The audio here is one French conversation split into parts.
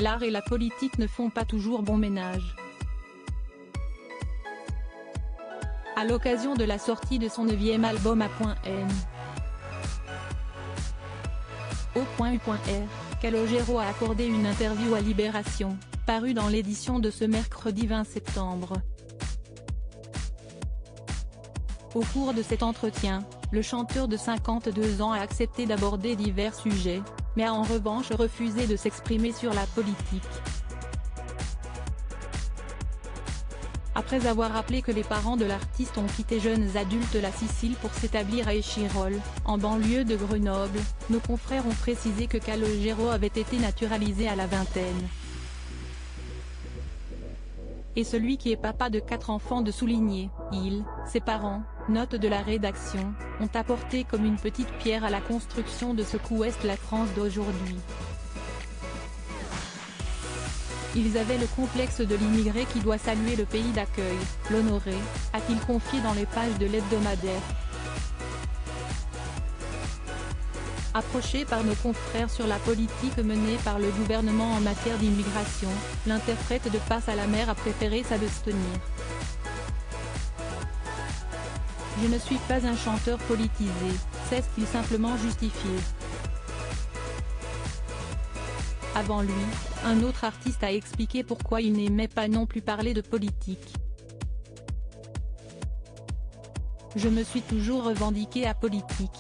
l'art et la politique ne font pas toujours bon ménage. À l'occasion de la sortie de son 9e album A.N. Au.u.r, Calogero a accordé une interview à Libération, parue dans l'édition de ce mercredi 20 septembre. Au cours de cet entretien, le chanteur de 52 ans a accepté d'aborder divers sujets, mais a en revanche refusé de s'exprimer sur la politique. Après avoir rappelé que les parents de l'artiste ont quitté jeunes adultes la Sicile pour s'établir à Échirolles, en banlieue de Grenoble, nos confrères ont précisé que Calogero avait été naturalisé à la vingtaine. Et celui qui est papa de 4 enfants de souligner, ses parents, note de la rédaction, ont apporté comme une petite pierre à la construction de ce qu'ouest la France d'aujourd'hui. Ils avaient le complexe de l'immigré qui doit saluer le pays d'accueil, l'honorer, a-t-il confié dans les pages de l'hebdomadaire. Approché par nos confrères sur la politique menée par le gouvernement en matière d'immigration, l'interprète de Passe à la mer a préféré s'abstenir. Je ne suis pas un chanteur politisé, s'est-il simplement justifié. Avant lui, un autre artiste a expliqué pourquoi il n'aimait pas non plus parler de politique. Je me suis toujours revendiqué apolitique.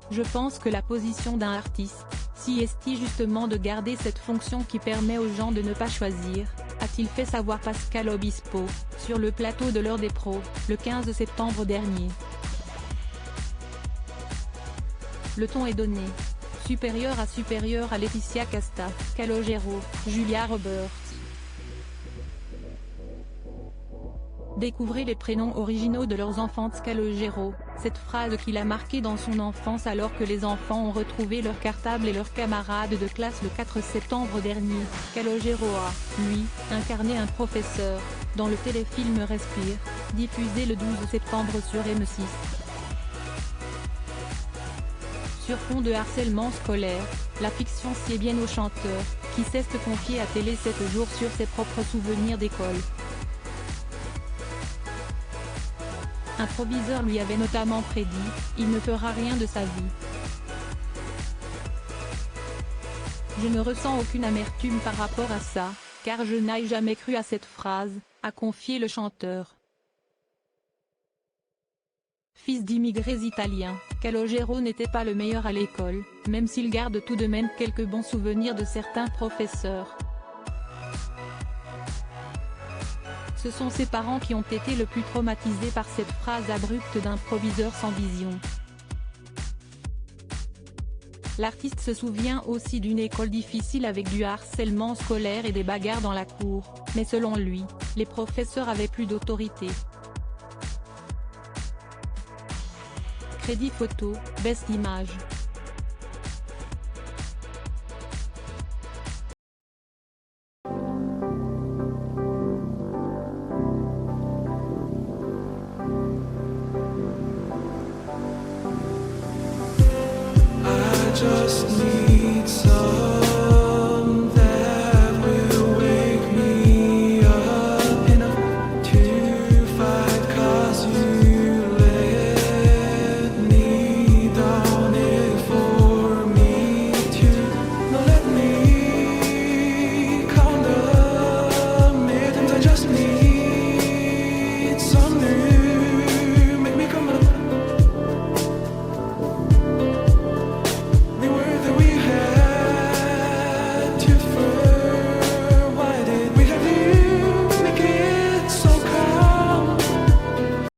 Je pense que la position d'un artiste, si est justement de garder cette fonction qui permet aux gens de ne pas choisir, a-t-il fait savoir Pascal Obispo, sur le plateau de l'heure des pros, le 15 septembre dernier. Le ton est donné. Supérieur à Laetitia Casta, Calogero, Julia Roberts. Découvrez les prénoms originaux de leurs enfants. Calogero, cette phrase qu'il a marquée dans son enfance alors que les enfants ont retrouvé leur cartable et leurs camarades de classe le 4 septembre dernier. Calogero a, lui, incarné un professeur, dans le téléfilm Respire, diffusé le 12 septembre sur M6. Sur fond de harcèlement scolaire, la fiction sied bien au chanteur, qui s'est confié à Télé 7 jours sur ses propres souvenirs d'école. Un proviseur lui avait notamment prédit « Il ne fera rien de sa vie ». Je ne ressens aucune amertume par rapport à ça, car je n'ai jamais cru à cette phrase, a confié le chanteur. Fils d'immigrés italiens, Calogero n'était pas le meilleur à l'école, même s'il garde tout de même quelques bons souvenirs de certains professeurs. Ce sont ses parents qui ont été le plus traumatisés par cette phrase abrupte d'un proviseur sans vision. L'artiste se souvient aussi d'une école difficile avec du harcèlement scolaire et des bagarres dans la cour, mais selon lui, les professeurs avaient plus d'autorité. Crédit photo, best image. I just need